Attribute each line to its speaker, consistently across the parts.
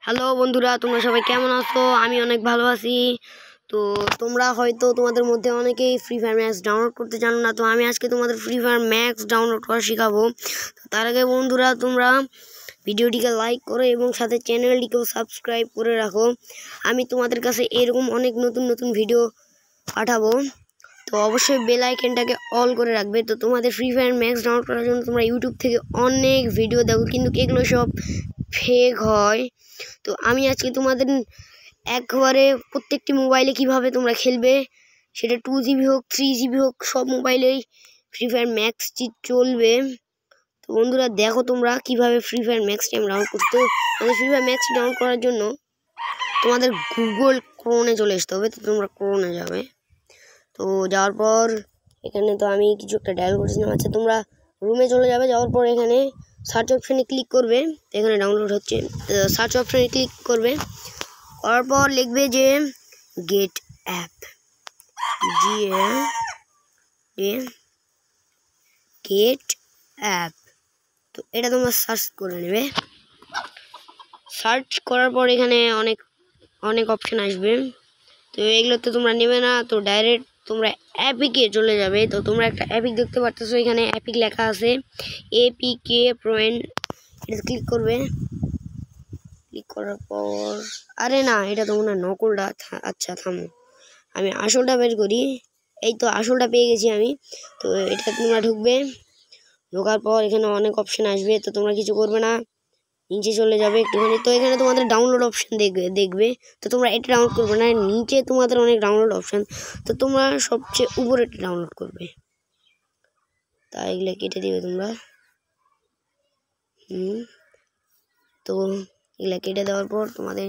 Speaker 1: Hello বন্ধুরা, তোমরা সবাই কেমন আছো? আমি অনেক ভালো আছি। তো তোমরা হয়তো তোমাদের মধ্যে অনেকেই ফ্রি ফায়ার ম্যাক্স ডাউনলোড করতে জানো না। তো আমি আজকে তোমাদের ফ্রি ফায়ার ম্যাক্স ডাউনলোড করা শেখাবো। তার আগে বন্ধুরা, তোমরা ভিডিওটিকে লাইক করো এবং সাথে চ্যানেলটিকেও সাবস্ক্রাইব করে রাখো। আমি তোমাদের কাছে এরকম অনেক নতুন নতুন ভিডিও পাঠাবো। তো অবশ্যই বেল আইকনটাকে অল করে রাখবে। তো তোমাদের ফ্রি ফায়ার ম্যাক্স ডাউনলোড করার জন্য তোমরা ইউটিউব থেকে অনেক ভিডিও দেখো, কিন্তু এগুলো সব ফেক হয়। তো আমি আজকে তোমাদের একবারে প্রত্যেকটি মোবাইলে কিভাবে তোমরা খেলবে, সেটা 2GB হোক 3GB হোক, সব মোবাইলেই ফ্রি ফায়ার ম্যাক্স চলবে। তো বন্ধুরা দেখো তোমরা কিভাবে ফ্রি ফায়ার ম্যাক্স ডাউনলোড করতে। মানে ফ্রি ফায়ার ম্যাক্স ডাউনলোড করার জন্য তোমাদের গুগল ক্রোমে চলে আসতে হবে। তো তোমরা ক্রোমে যাবে। তো যাওয়ার পর এখানে তো আমি কিছু একটা ডায়াল করেছিলাম। আচ্ছা, তোমরা রুমে চলে যাবে। যাওয়ার পর এখানে সার্চ অপশানে ক্লিক করবে। এখানে ডাউনলোড হচ্ছে, সার্চ অপশানে ক্লিক করবে। করার পর লিখবে যে গেট অ্যাপ, গেট অ্যাপ। তো এটা তোমরা সার্চ করে নেবে। সার্চ করার পর এখানে অনেক অপশান আসবে। তো এগুলো তো তোমরা নেবে না, তো ডাইরেক্ট তোমরা অ্যাপিকে চলে যাবে। তো তোমরা একটা অ্যাপিক দেখতে পারতেছো, এখানে অ্যাপিক লেখা আছে APK পয়েন্ট। এটা ক্লিক করবে। ক্লিক করার পর আরে না, এটা তো মনে হয় নকলটা। আচ্ছা থামো, আমি আসলটা বের করি। এই তো আসলটা পেয়ে গেছি আমি। তো এটা তোমরা ঢুকবে। ঢোকার পর এখানে অনেক অপশান আসবে। তো তোমরা কিছু করবে না, নিচে চলে যাবে একটুখানি। তো এখানে তোমাদের ডাউনলোড অপশান দেখবে। তো তোমরা এটা ডাউনলোড করবে না, নিচে তোমাদের অনেক ডাউনলোড অপশান। তো তোমরা সবচেয়ে উপরে এটা ডাউনলোড করবে। তা এগুলো কেটে দিবে তোমরা। তো এগুলো কেটে দেওয়ার পর তোমাদের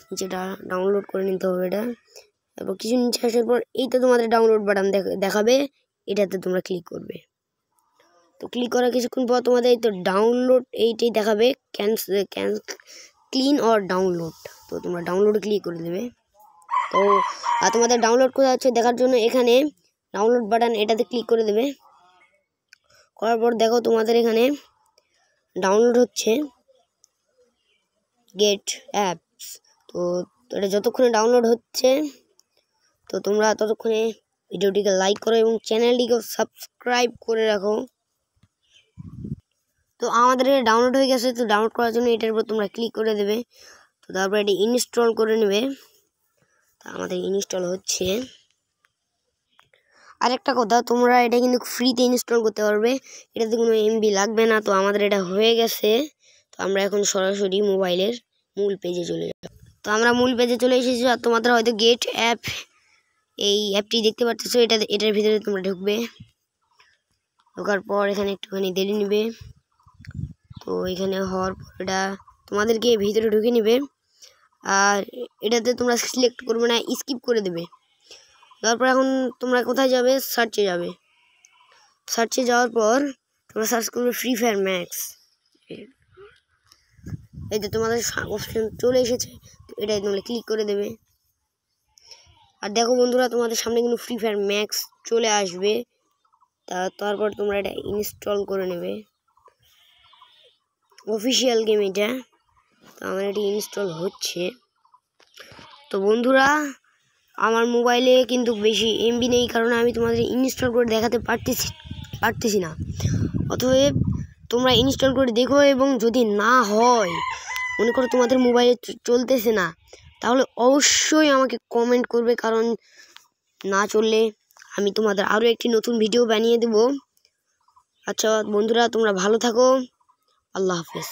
Speaker 1: নিচেটা ডাউনলোড করে নিতে হবে এটা। তারপর কিছু নিচে আসার পর এই তো তোমাদের ডাউনলোড বাটন দেখাবে, এটাতে তোমরা ক্লিক করবে। তো ক্লিক করার কিছুক্ষণ পর তোমাদের এই তো ডাউনলোড এইটাই দেখাবে, ক্লিন অর ডাউনলোড। তো তোমরা ডাউনলোডে ক্লিক করে দেবে। তো আর তোমাদের ডাউনলোড করা হচ্ছে দেখার জন্য এখানে ডাউনলোড বাটন, এটাতে ক্লিক করে দেবে। করার পর দেখো তোমাদের এখানে ডাউনলোড হচ্ছে গেট অ্যাপস। তো এটা যতক্ষণে ডাউনলোড হচ্ছে, তো তোমরা ততক্ষণে ভিডিওটিকে লাইক করো এবং চ্যানেলটিকেও সাবস্ক্রাইব করে রাখো। তো আমাদের এটা ডাউনলোড হয়ে গেছে। তো ডাউনলোড করার জন্য এটার উপর তোমরা ক্লিক করে দেবে। তো তারপর এটি ইনস্টল করে নেবে। তো আমাদের ইনস্টল হচ্ছে। আরেকটা কথা, তোমরা এটা কিন্তু ফ্রিতে ইনস্টল করতে পারবে, এটাতে কোনো MB লাগবে না। তো আমাদের এটা হয়ে গেছে। তো আমরা এখন সরাসরি মোবাইলের মূল পেজে চলে যাব। তো আমরা মূল পেজে চলে এসেছি। আর তোমাদের হয়তো গেট অ্যাপ এই অ্যাপটি দেখতে পাচ্ছ, এটার ভিতরে তোমরা ঢুকবে। ঢোকার পর এখানে একটুখানি দেরি নেবে। তো এখানে হওয়ার পর এটা তোমাদেরকে ভিতরে ঢুকে নেবে। আর এটাতে তোমরা সিলেক্ট করবে না, স্কিপ করে দেবে। তারপর এখন তোমরা কোথায় যাবে? সার্চে যাবে। সার্চে যাওয়ার পর তোমরা সার্চ করবে ফ্রি ফায়ার ম্যাক্স। এই তো তোমাদের অপশন চলে এসেছে। তো এটাই তোমরা ক্লিক করে দেবে। আর দেখো বন্ধুরা, তোমাদের সামনে কিন্তু ফ্রি ফায়ার ম্যাক্স চলে আসবে। তারপর তোমরা এটা ইনস্টল করে নেবে। অফিসিয়াল গেম এটা। তো আমার এটি ইনস্টল হচ্ছে। তো বন্ধুরা, আমার মোবাইলে কিন্তু বেশি MB নেই, কারণ আমি তোমাদের ইনস্টল করে দেখাতে পারতেছি না। অতএব তোমরা ইনস্টল করে দেখো, এবং যদি না হয়, মনে করো তোমাদের মোবাইলে চলতেছে না, তাহলে অবশ্যই আমাকে কমেন্ট করবে, কারণ না চললে আমি তোমাদের আরও একটি নতুন ভিডিও বানিয়ে দেব। আচ্ছা বন্ধুরা, তোমরা ভালো থাকো। আল্লাহ হাফেজ।